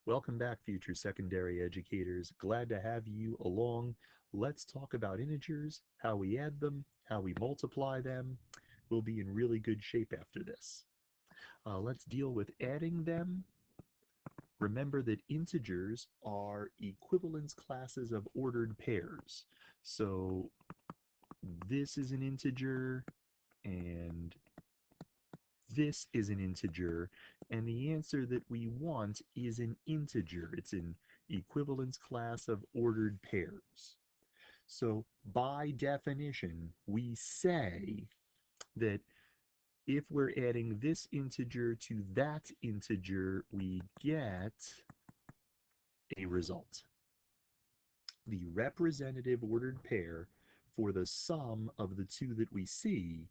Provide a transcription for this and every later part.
Welcome back, future secondary educators. Glad to have you along. Let's talk about integers, how we add them, how we multiply them. We'll be in really good shape after this. Let's deal with adding them. Remember that integers are equivalence classes of ordered pairs. So this is an integer, and this is an integer, and the answer that we want is an integer. It's an equivalence class of ordered pairs. So by definition, we say that if we're adding this integer to that integer, we get a result. The representative ordered pair for the sum of the two that we see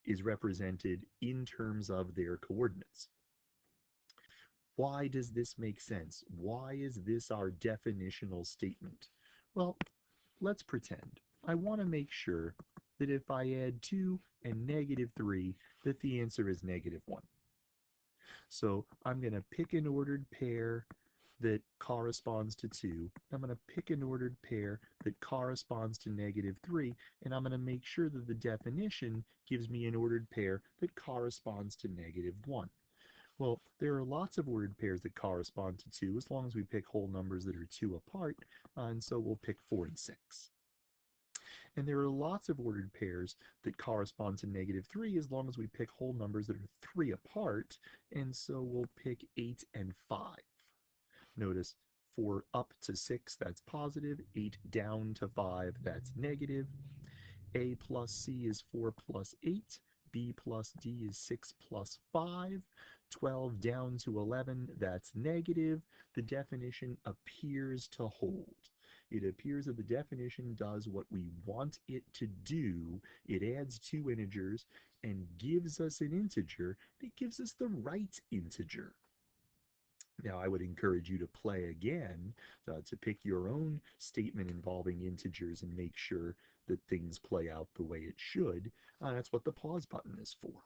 is represented in terms of their coordinates. Why does this make sense? Why is this our definitional statement? Well, let's pretend. I want to make sure that if I add 2 and -3, that the answer is -1. So I'm going to pick an ordered pair that corresponds to 2. I'm going to pick an ordered pair that corresponds to -3, and I'm going to make sure that the definition gives me an ordered pair that corresponds to -1. Well, there are lots of ordered pairs that correspond to 2 as long as we pick whole numbers that are 2 apart, and so we'll pick 4 and 6. And there are lots of ordered pairs that correspond to -3 as long as we pick whole numbers that are 3 apart, and so we'll pick 8 and 5. Notice 4 up to 6, that's positive, 8 down to 5, that's negative. A plus C is 4 plus 8. B plus D is 6 plus 5. 12 down to 11, that's negative. The definition appears to hold. It appears that the definition does what we want it to do. It adds two integers and gives us an integer. It gives us the right integer. Now, I would encourage you to play again to pick your own statement involving integers and make sure that things play out the way it should. That's what the pause button is for.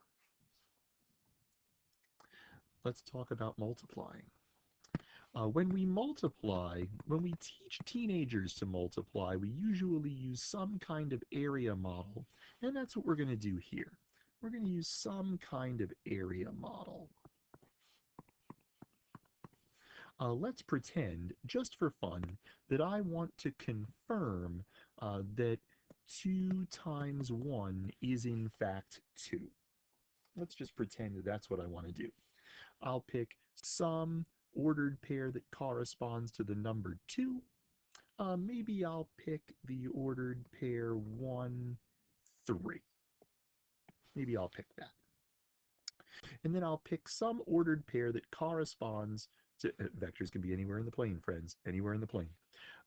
Let's talk about multiplying. When we teach teenagers to multiply, we usually use some kind of area model, and that's what we're going to do here. We're going to use some kind of area model. Let's pretend, just for fun, that I want to confirm that 2 times 1 is in fact 2. Let's just pretend that that's what I want to do. I'll pick some ordered pair that corresponds to the number 2. Maybe I'll pick the ordered pair 1, 3. Maybe I'll pick that. And then I'll pick some ordered pair that corresponds to, vectors can be anywhere in the plane, friends, anywhere in the plane.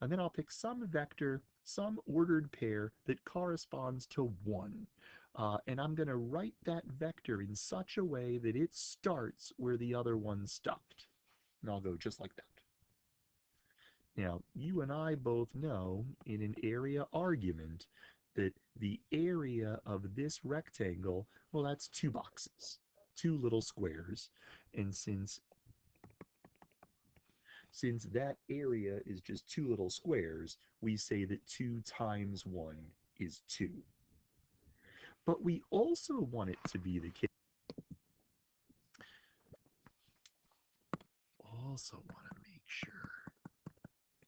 And then I'll pick some vector, some ordered pair that corresponds to 1. And I'm going to write that vector in such a way that it starts where the other one stopped. And I'll go just like that. Now, you and I both know in an area argument that the area of this rectangle, well, that's 2 boxes, 2 little squares. And since that area is just 2 little squares, we say that 2 times 1 is 2. But we also want it to be the case. Also want to make sure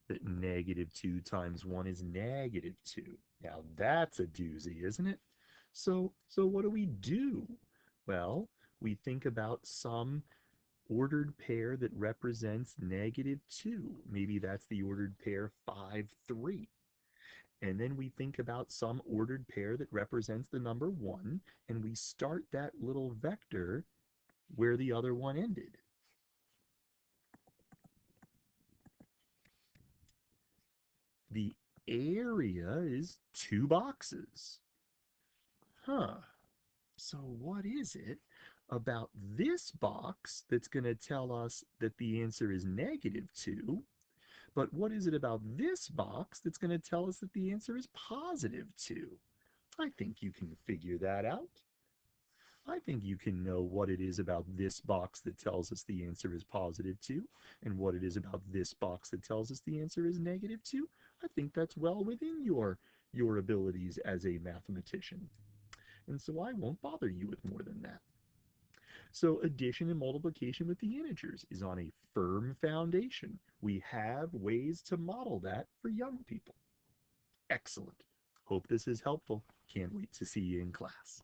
that -2 times 1 is -2. Now that's a doozy, isn't it? So what do? Well, we think about some ordered pair that represents -2. Maybe that's the ordered pair 5, 3. And then we think about some ordered pair that represents the number 1, and we start that little vector where the other one ended. The area is 2 boxes. Huh. So what is it about this box that's going to tell us that the answer is -2? But what is it about this box that's going to tell us that the answer is +2? I think you can figure that out. I think you can know what it is about this box that tells us the answer is positive 2, and what it is about this box that tells us the answer is negative 2. I think that's well within your abilities as a mathematician. And so I won't bother you with more than that. So addition and multiplication with the integers is on a firm foundation. We have ways to model that for young people. Excellent. Hope this is helpful. Can't wait to see you in class.